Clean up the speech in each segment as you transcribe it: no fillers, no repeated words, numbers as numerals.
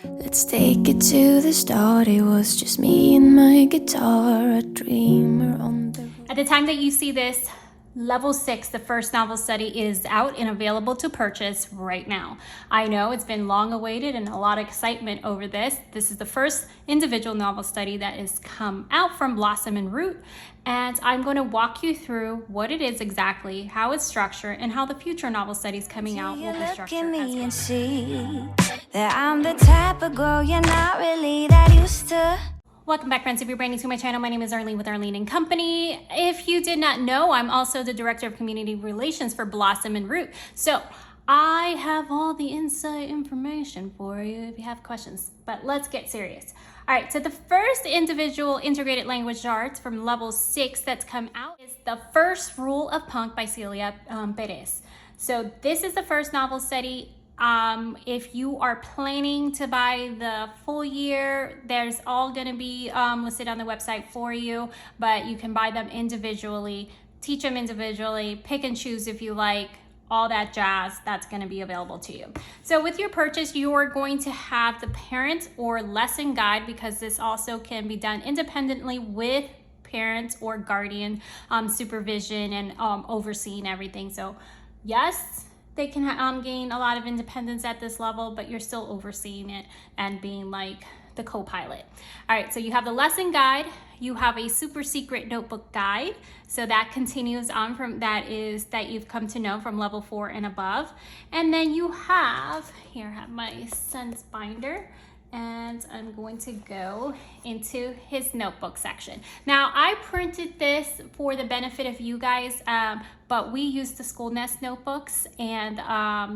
Let's take it to the start. It was just me and my guitar, a dreamer on the... At the time that you see this, Level 6, the first novel study, is out and available to purchase right now. I know it's been long awaited and a lot of excitement over this. This is the first individual novel study that has come out from Blossom and Root, and I'm going to walk you through what it is exactly, how it's structured, and how the future novel studies coming out will be structured as well. And see that I'm the type of girl you're not really that used to. Welcome back, friends. If you're brand new to my channel, my name is Arlene with Arlene & Company. If you did not know, I'm also the Director of Community Relations for Blossom and Root. So I have all the inside information for you if you have questions, but let's get serious. All right, so the first individual integrated language arts from Level 6 that's come out is The First Rule of Punk by Celia Perez. So this is the first novel study. If you are planning to buy the full year, there's all going to be listed on the website for you, but you can buy them individually, teach them individually, pick and choose if you like, all that jazz. That's going to be available to you. So with your purchase, you are going to have the parent or lesson guide, because this also can be done independently with parents or guardian supervision and overseeing everything. So yes, they can gain a lot of independence at this level, but you're still overseeing it and being like the co-pilot. All right, so you have the lesson guide, you have a super secret notebook guide. So that continues on from that you've come to know from Level 4 and above. And then you have, here I have my son's binder, and I'm going to go into his notebook section. Now, I printed this for the benefit of you guys, but we use the School Nest notebooks, and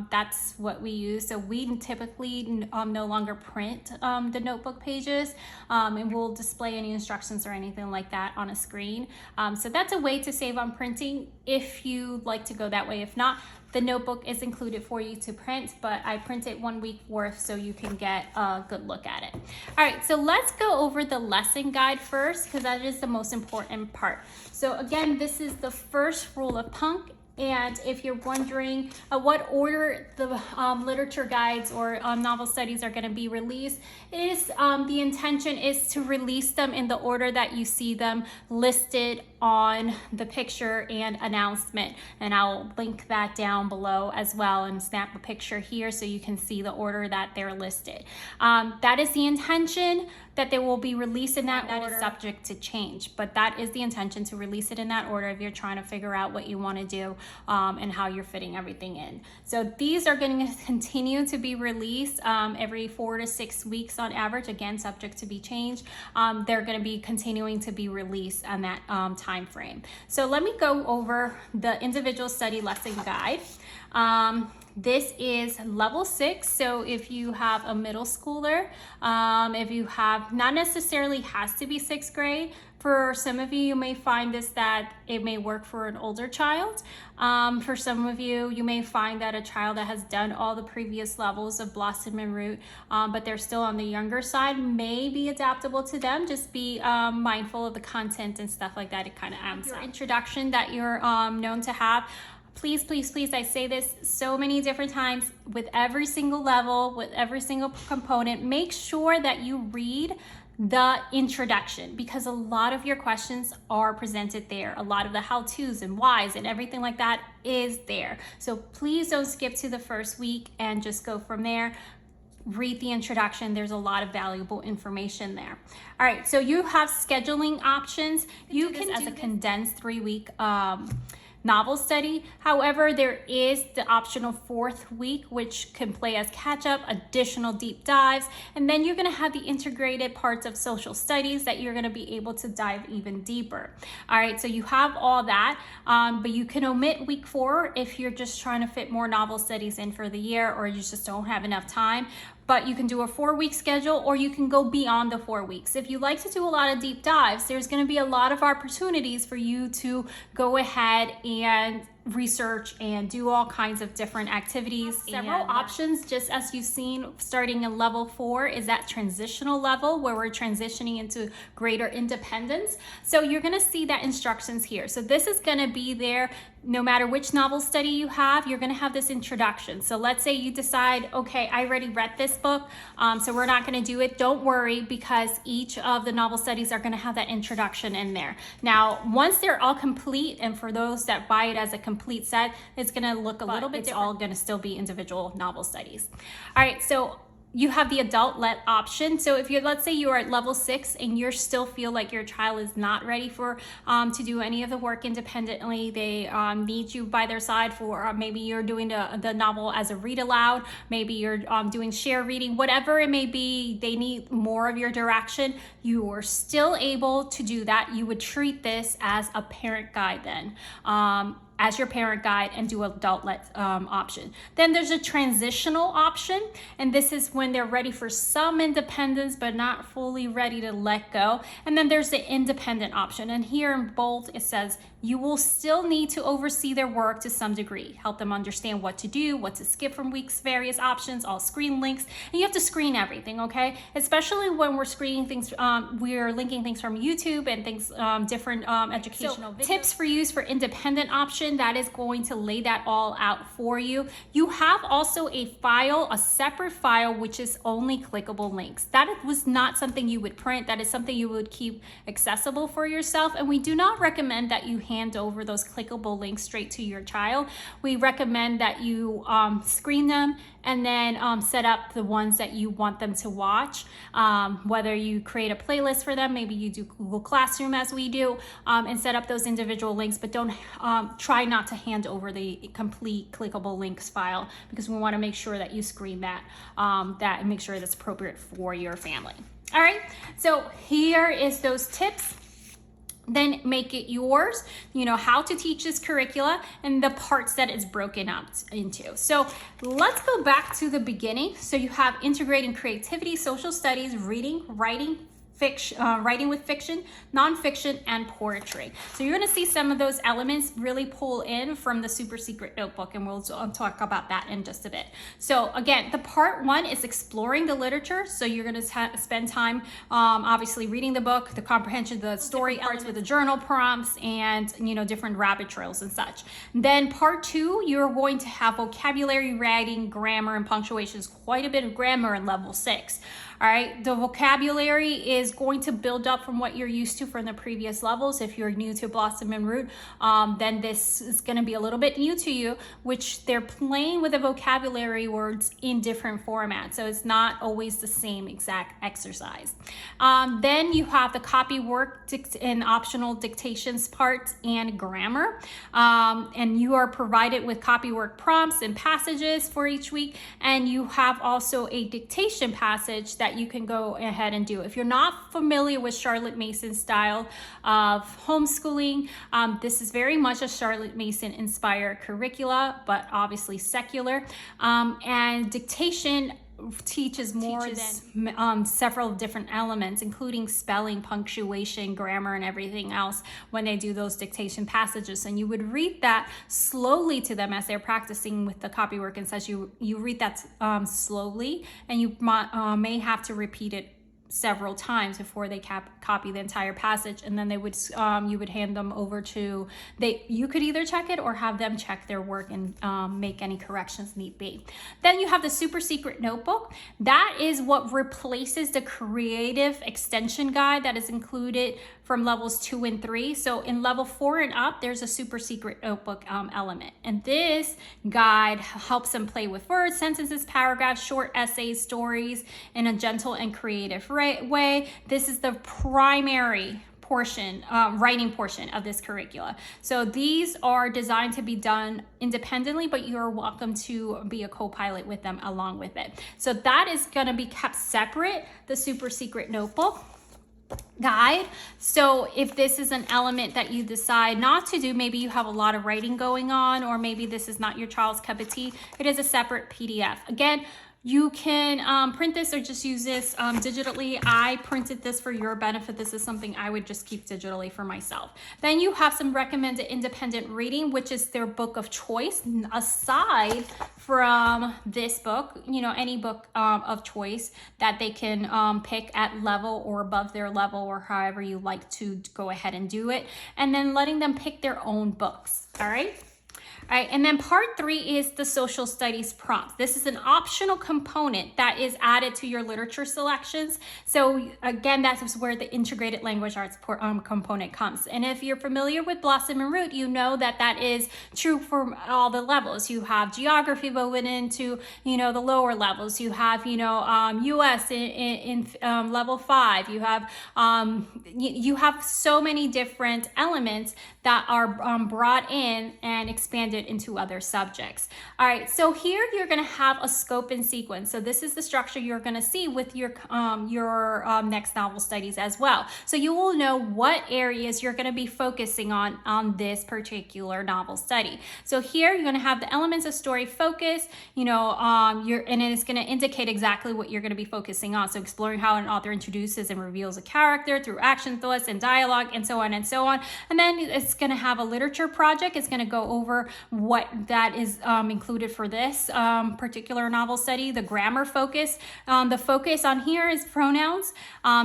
that's what we use. So we typically no longer print the notebook pages, and we'll display any instructions or anything like that on a screen. So that's a way to save on printing if you like to go that way. If not, the notebook is included for you to print, but I printed 1 week worth so you can get a good look at it. All right, so let's go over the lesson guide first, because that is the most important part. So again, this is the first rule of punk. And if you're wondering what order the literature guides or novel studies are going to be released, the intention is to release them in the order that you see them listed on the picture and announcement. And I'll link that down below as well and snap a picture here so you can see the order that they're listed. That is the intention, that they will be released in that order. That is subject to change, but that is the intention, to release it in that order if you're trying to figure out what you want to do and how you're fitting everything in. So these are going to continue to be released every 4 to 6 weeks on average, again subject to be changed. They're going to be continuing to be released on that time frame. So let me go over the individual study lesson guide. This is Level 6, so if you have a middle schooler, if you have, not necessarily has to be 6th grade. For some of you, you may find that it may work for an older child. For some of you, you may find that a child that has done all the previous levels of Blossom and Root, but they're still on the younger side, may be adaptable to them. Just be mindful of the content and stuff like that. It kind of amps your introduction that you're known to have. Please, please, please, I say this so many different times, with every single level, with every single component, make sure that you read the introduction, because a lot of your questions are presented there. A lot of the how-tos and whys and everything like that is there. So please don't skip to the first week and just go from there. Read the introduction. There's a lot of valuable information there. All right, so you have scheduling options. You can do this as a condensed 3-week novel study. However, there is the optional 4th week, which can play as catch up, additional deep dives, and then you're going to have the integrated parts of social studies that you're going to be able to dive even deeper. All right, so you have all that, but you can omit week 4 if you're just trying to fit more novel studies in for the year, or you just don't have enough time. But you can do a 4-week schedule, or you can go beyond the 4 weeks. If you like to do a lot of deep dives, there's going to be a lot of opportunities for you to go ahead and research and do all kinds of different activities. Several options, just as you've seen starting in level 4, is that transitional level where we're transitioning into greater independence. So you're going to see that instructions here. So this is going to be there no matter which novel study you have. You're going to have this introduction. So let's say you decide, okay, I already read this book, so we're not going to do it. Don't worry, because each of the novel studies are going to have that introduction in there. Now, once they're all complete, and for those that buy it as a complete set, it's going to look a little bit different. It's all going to still be individual novel studies. All right, so you have the adult-led option. So if you're, let's say you're at level 6 and you still feel like your child is not ready for to do any of the work independently, they need you by their side for maybe you're doing the novel as a read aloud, maybe you're doing share reading, whatever it may be, they need more of your direction, you are still able to do that. You would treat this as a parent guide then. As your parent guide, and do adult-led option. Then there's a transitional option, and this is when they're ready for some independence but not fully ready to let go. And then there's the independent option, and here in bold it says you will still need to oversee their work to some degree, help them understand what to do, what to skip from week's various options, all screen links, and you have to screen everything, okay? Especially when we're screening things, we're linking things from YouTube and things, different educational videos. Tips for use for independent option, that is going to lay that all out for you. You have also a file, a separate file, which is only clickable links. That was not something you would print. That is something you would keep accessible for yourself. And we do not recommend that you hand over those clickable links straight to your child. We recommend that you screen them and then set up the ones that you want them to watch. Whether you create a playlist for them, maybe you do Google Classroom as we do, and set up those individual links, but don't try not to hand over the complete clickable links file, because we want to make sure that you screen that, and make sure that's appropriate for your family. All right, so here is those tips. Then make it yours, you know, how to teach this curricula and the parts that it's broken up into. So let's go back to the beginning. So you have integrating creativity, social studies, reading, writing, writing with fiction, nonfiction, and poetry. So you're going to see some of those elements really pull in from the super secret notebook, and we'll talk about that in just a bit. So again, the part 1 is exploring the literature. So you're going to spend time obviously reading the book, the comprehension, the story parts with the journal prompts, and different rabbit trails and such. Then part 2, you're going to have vocabulary, writing, grammar, and punctuation. Quite a bit of grammar in level 6. All right, the vocabulary is going to build up from what you're used to from the previous levels. If you're new to Blossom and Root, then this is going to be a little bit new to you, which they're playing with the vocabulary words in different formats. So it's not always the same exact exercise. Then you have the copy work and optional dictations parts and grammar. And you are provided with copy work prompts and passages for each week. And you have also a dictation passage that you can go ahead and do. If you're not familiar with Charlotte Mason's style of homeschooling, this is very much a Charlotte Mason inspired curricula, but obviously secular. And dictation teaches more than several different elements, including spelling, punctuation, grammar, and everything else when they do those dictation passages. And you would read that slowly to them as they're practicing with the copywork and such. You read that slowly, and you may have to repeat it several times before they copy the entire passage, and then they would you would hand them over to you could either check it or have them check their work and make any corrections need be. Then you have the super secret notebook. That is what replaces the creative extension guide that is included from levels 2 and 3. So in level 4 and up, there's a super secret notebook element, and this guide helps them play with words, sentences, paragraphs, short essays, stories in a gentle and creative way. This is the primary portion, writing portion of this curricula. So these are designed to be done independently, but you're welcome to be a co-pilot with them along with it. So that is going to be kept separate, the super secret notebook guide. So if this is an element that you decide not to do, maybe you have a lot of writing going on, or maybe this is not your child's cup of tea, it is a separate PDF. Again, You can print this or just use this digitally. I printed this for your benefit. This is something I would just keep digitally for myself. Then you have some recommended independent reading, which is their book of choice. Aside from this book, you know, any book of choice that they can pick at level or above their level, or however you like to go ahead and do it. And then letting them pick their own books, all right? All right, and then part 3 is the social studies prompts. This is an optional component that is added to your literature selections. So again, that's where the integrated language arts component comes. And if you're familiar with Blossom and Root, you know that that is true for all the levels. You have geography woven into, you know, the lower levels. You have, you know, US in level 5. You have so many different elements that are brought in and expanded into other subjects. All right, so here you're going to have a scope and sequence. So this is the structure you're going to see with your next novel studies as well. So you will know what areas you're going to be focusing on this particular novel study. So here you're going to have the elements of story focus, you know, and it's going to indicate exactly what you're going to be focusing on. So exploring how an author introduces and reveals a character through action, thoughts, and dialogue, and so on and so on. And then it's going to have a literature project. It's going to go over what that is included for this particular novel study. The grammar focus. The focus on here is pronouns,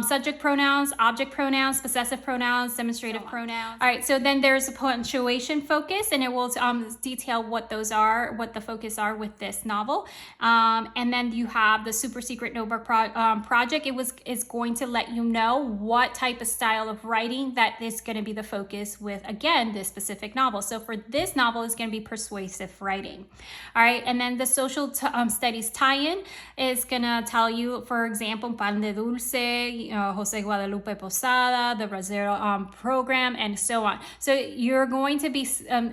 subject pronouns, object pronouns, possessive pronouns, demonstrative pronouns. All right, so then there's a punctuation focus, and it will detail what those are, what the focus are with this novel. And then you have the super secret notebook project. It's going to let you know what type of style of writing that is going to be the focus with, again, this specific novel. So for this novel, it's going to be persuasive writing. All right, and then the social studies tie-in is going to tell you, for example, Pan de Dulce, Jose Guadalupe Posada, the Brasileiro program, and so on. So you're going to be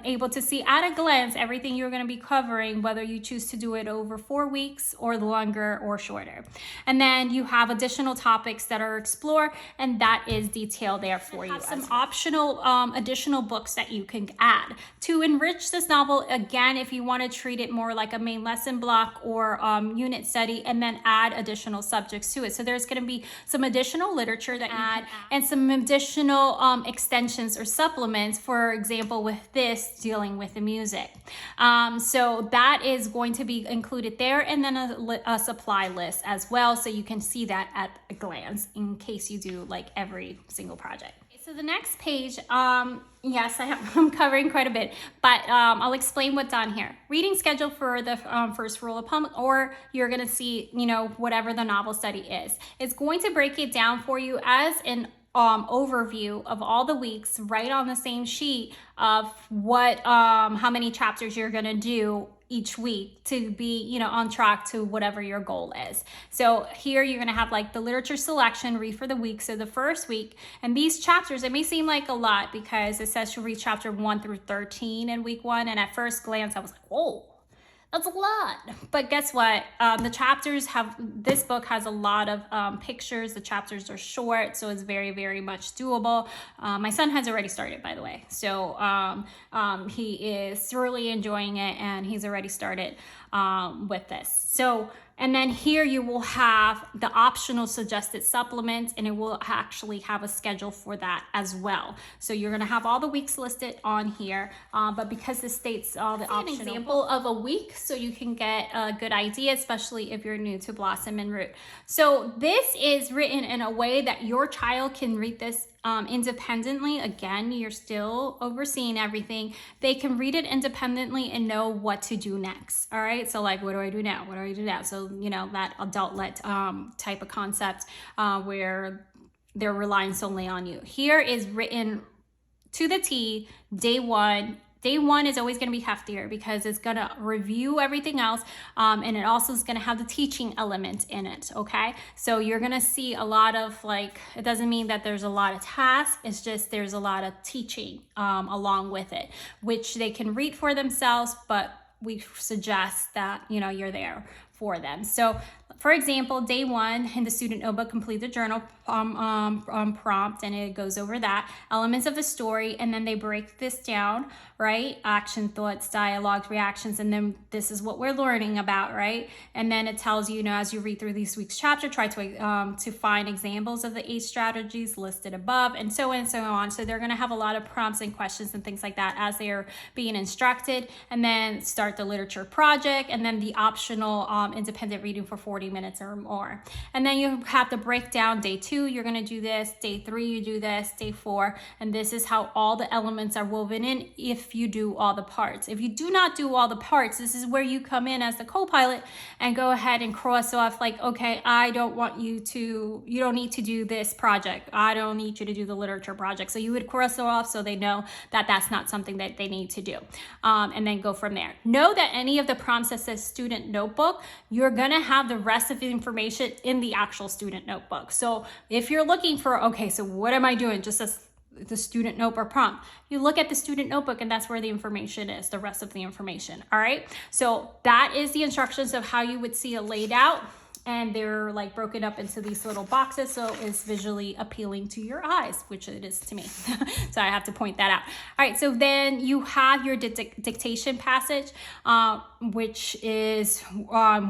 able to see at a glance everything you're going to be covering, whether you choose to do it over 4 weeks or longer or shorter. And then you have additional topics that are explored, and that is detailed there for you. Some optional additional books that you can add to enrich this novel. Again, if you want to treat it more like a main lesson block or unit study, and then add additional subjects to it. So there's going to be some additional literature that you can add, and some additional extensions or supplements, for example, with this dealing with the music. So that is going to be included there, and then a supply list as well, so you can see that at a glance in case you do like every single project. So the next page, yes, I'm covering quite a bit, but I'll explain what's on here. Reading schedule for the first rule of public, or you're going to see, you know, whatever the novel study is. It's going to break it down for you as an overview of all the weeks right on the same sheet of what, how many chapters you're going to do each week to be, you know, on track to whatever your goal is. So here you're going to have like the literature selection, read for the week. So the first week, and these chapters, it may seem like a lot because it says to read chapter 1 through 13 in week 1. And at first glance, I was like, whoa, that's a lot. But guess what? The chapters this book has a lot of pictures. The chapters are short, so it's very, very much doable. My son has already started, by the way. So he is thoroughly enjoying it, and he's already started with this. So, and then here you will have the optional suggested supplements, and it will actually have a schedule for that as well. So you're going to have all the weeks listed on here, but because this states all the optional. An example of a week, so you can get a good idea, especially if you're new to Blossom and Root. So this is written in a way that your child can read this independently. Again, you're still overseeing everything. They can read it independently and know what to do next. All right, so like, what do I do now? What do I do now? So, you know, that adult-led type of concept where they're relying solely on you. Here is written to the T, day one. Day one is always going to be heftier because it's going to review everything else, and it also is going to have the teaching element in it, okay? So you're going to see a lot of, like, it doesn't mean that there's a lot of tasks, it's just there's a lot of teaching along with it, which they can read for themselves, but we suggest that, you know, you're there for them. So for example, day one in the student notebook, complete the journal prompt, and it goes over that, elements of the story, and then they break this down, right? Action, thoughts, dialogue, reactions, and then this is what we're learning about, right? And then it tells you, as you read through this week's chapter, try to find examples of the 8 strategies listed above, and so on and so on. So they're going to have a lot of prompts and questions and things like that as they're being instructed, and then start the literature project, and then the optional independent reading for 40 minutes or more. And then you have to break down day 2, you're going to do this, day 3, you do this, day 4, and this is how all the elements are woven in if you do all the parts. If you do not do all the parts, this is where you come in as the co-pilot and go ahead and cross off, like, okay, I don't want you don't need to do this project. I don't need you to do the literature project. So you would cross it off so they know that that's not something that they need to do. And then go from there. Know that any of the prompts that says student notebook, you're gonna have the rest of the information in the actual student notebook. So if you're looking for, okay, so what am I doing? Just as the student notebook prompt, you look at the student notebook, and that's where the information is, the rest of the information. All right, so that is the instructions of how you would see it laid out, and they're like broken up into these little boxes, so it's visually appealing to your eyes, which it is to me. So I have to point that out. All right, so then you have your dictation passage, which is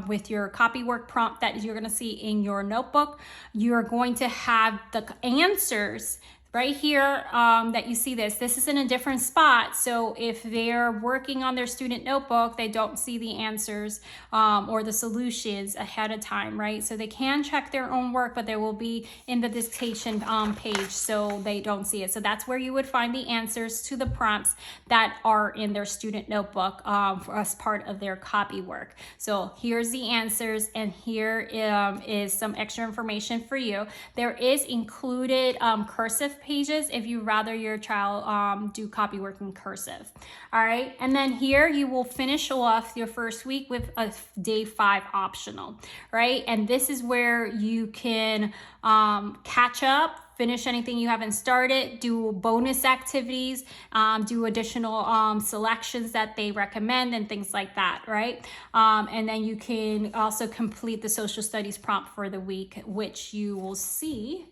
with your copy work prompt that you're going to see in your notebook. You're going to have the answers right here that you see this is in a different spot. So if they're working on their student notebook, they don't see the answers or the solutions ahead of time, right? So they can check their own work, but they will be in the dictation page, so they don't see it. So that's where you would find the answers to the prompts that are in their student notebook as part of their copy work. So here's the answers, and here is some extra information for you. There is included cursive pages if you rather your child do copy work in cursive. All right, and then here you will finish off your first week with a day 5 optional, right? And this is where you can catch up, finish anything you haven't started, do bonus activities, do additional selections that they recommend and things like that, right? And then you can also complete the social studies prompt for the week, which you will see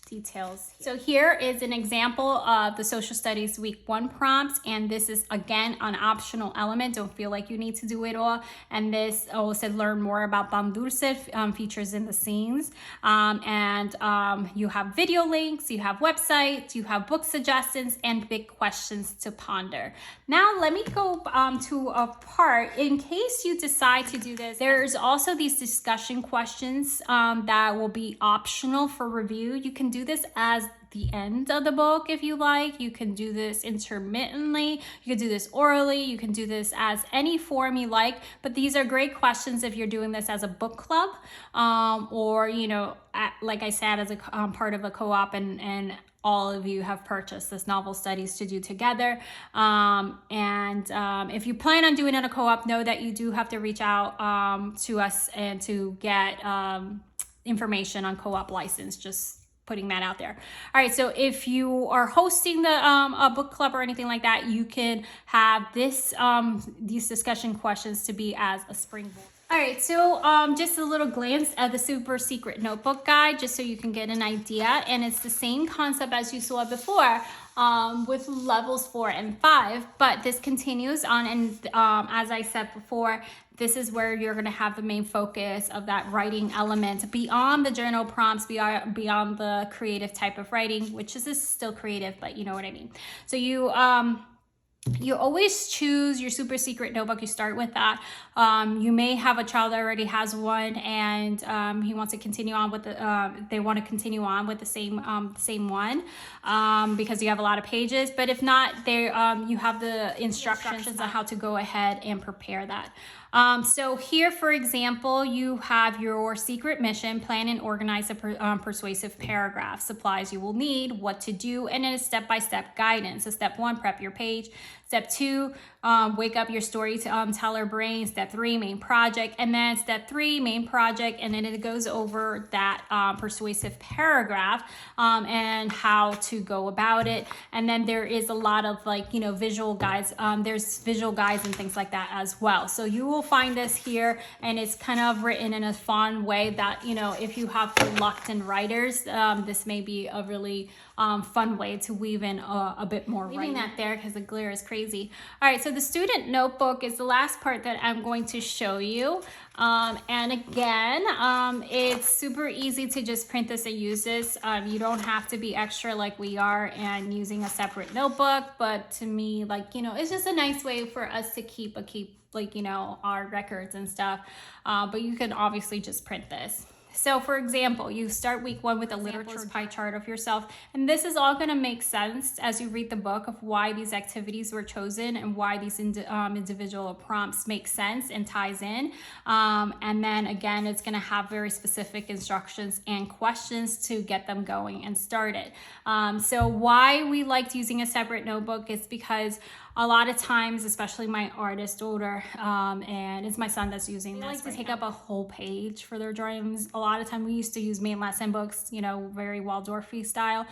details. So here is an example of the social studies week 1 prompts, and this is again an optional element. Don't feel like you need to do it all. And this also learn more about pan dulce features in the scenes, and you have video links, you have websites, you have book suggestions, and big questions to ponder. Now let me go to a part in case you decide to do this. There's also these discussion questions that will be optional for review. You can do this as the end of the book if you like. You can do this intermittently, you can do this orally, you can do this as any form you like, but these are great questions if you're doing this as a book club, or like I said, as a part of a co-op, and all of you have purchased this novel studies to do together. If you plan on doing it in a co-op, know that you do have to reach out to us and to get information on co-op license, just putting that out there. All right, so if you are hosting the a book club or anything like that, you can have this these discussion questions to be as a springboard. All right, so just a little glance at the super secret notebook guide, just so you can get an idea. And it's the same concept as you saw before with levels 4 and 5, but this continues on. And as I said before, this is where you're going to have the main focus of that writing element beyond the journal prompts, beyond the creative type of writing, which is still creative, but you know what I mean. So you always choose your super secret notebook. You start with that. You may have a child that already has one, and he wants to continue on with they want to continue on with the same one because you have a lot of pages. But if not, you have the instructions on how to go ahead and prepare that. So here, for example, you have your secret mission, plan and organize a persuasive paragraph, supplies you will need, what to do, and then a step-by-step guidance. So step 1, prep your page. Step 2, wake up your storyteller brain. Step 3, main project. And then step 3, main project. And then it goes over that persuasive paragraph and how to go about it. And then there is a lot of visual guides. There's visual guides and things like that as well. So you will will find this here, and it's kind of written in a fun way that, you know, if you have reluctant writers, this may be a really fun way to weave in a bit more writing. Leaving that there because the glare is crazy. All right, so the student notebook is the last part that I'm going to show you. And again, it's super easy to just print this and use this. You don't have to be extra like we are and using a separate notebook, but to me, like, you know, it's just a nice way for us to keep like, you know, our records and stuff. But you can obviously just print this. So for example, you start week 1 with a literature pie chart of yourself, and this is all going to make sense as you read the book of why these activities were chosen and why these individual prompts make sense and ties in. And then again, it's going to have very specific instructions and questions to get them going and started. So why we liked using a separate notebook is because a lot of times, especially my artist daughter, and it's my son that's using this, like to take up a whole page for their drawings. A lot of time we used to use main lesson books, you know, very Waldorfy style,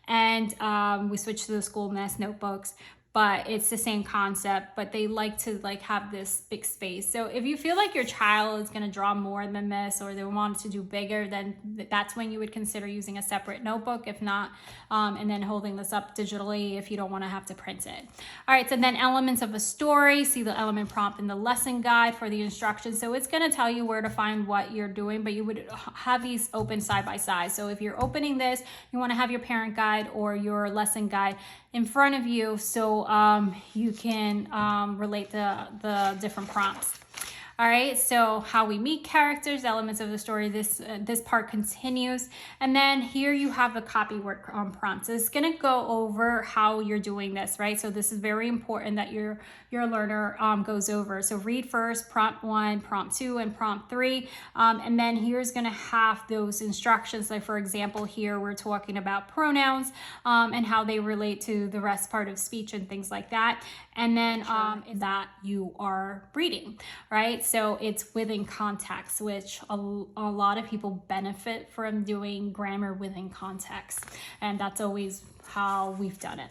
and we switched to the school nest notebooks. But it's the same concept, but they like to like have this big space. So if you feel like your child is going to draw more than this, or they want to do bigger, then that's when you would consider using a separate notebook. If not, and then holding this up digitally if you don't want to have to print it. All right, so then elements of a story, see the element prompt in the lesson guide for the instructions. So it's going to tell you where to find what you're doing, but you would have these open side by side. So if you're opening this, you want to have your parent guide or your lesson guide in front of you, so you can relate the different prompts. All right, so how we meet characters, elements of the story, this part continues. And then here you have the copywork prompts. So it's gonna go over how you're doing this, right? So this is very important that your learner goes over. So read first, prompt 1, prompt 2, and prompt 3. And then here's gonna have those instructions. Like for example, here we're talking about pronouns and how they relate to the rest part of speech and things like that. And then that you are reading, right? So it's within context, which a lot of people benefit from doing grammar within context. And that's always how we've done it.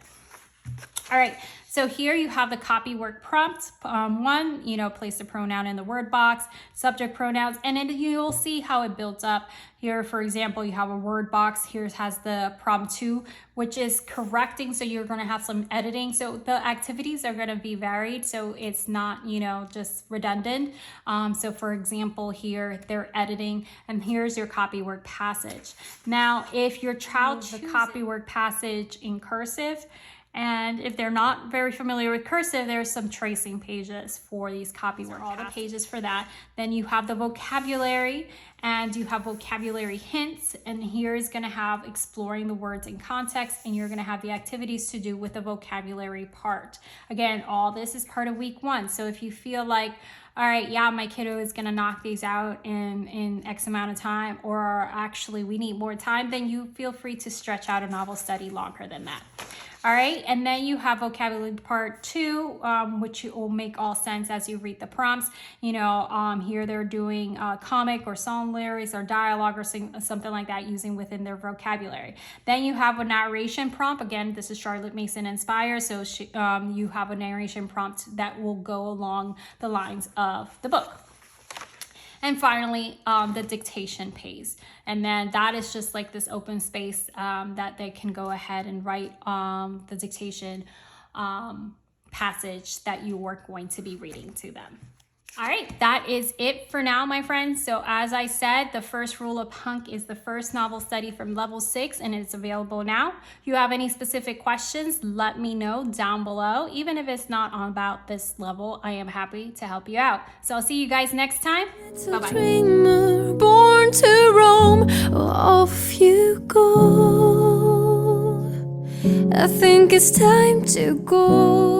All right, so here you have the copywork prompt. 1, you know, place the pronoun in the word box, subject pronouns, and then you'll see how it builds up. Here, for example, you have a word box. Here has the prompt 2, which is correcting. So you're going to have some editing. So the activities are going to be varied. So it's not, you know, just redundant. So for example, here they're editing, and here's your copywork passage. Now, if your child chooses the copywork passage in cursive, and if they're not very familiar with cursive, there's some tracing pages for these copywork. All the pages for that. Then you have the vocabulary, and you have vocabulary hints, and here is going to have exploring the words in context, and you're going to have the activities to do with the vocabulary part. Again, all this is part of week 1. So if you feel like, all right, yeah, my kiddo is going to knock these out in X amount of time, or actually we need more time, then you feel free to stretch out a novel study longer than that. All right, and then you have vocabulary part 2, which will make all sense as you read the prompts. You know, here they're doing comic or song lyrics or dialogue or something like that using within their vocabulary. Then you have a narration prompt. Again, this is Charlotte Mason inspired, so you have a narration prompt that will go along the lines of the book. And finally, the dictation page. And then that is just like this open space that they can go ahead and write the dictation passage that you are going to be reading to them. All right, that is it for now, my friends. So as I said, the first rule of Punk is the first novel study from level 6, and it's available now. If you have any specific questions, let me know down below. Even if it's not on about this level, I am happy to help you out. So I'll see you guys next time. Bye-bye. Dreamer born to roam, off you go. I think it's time to go.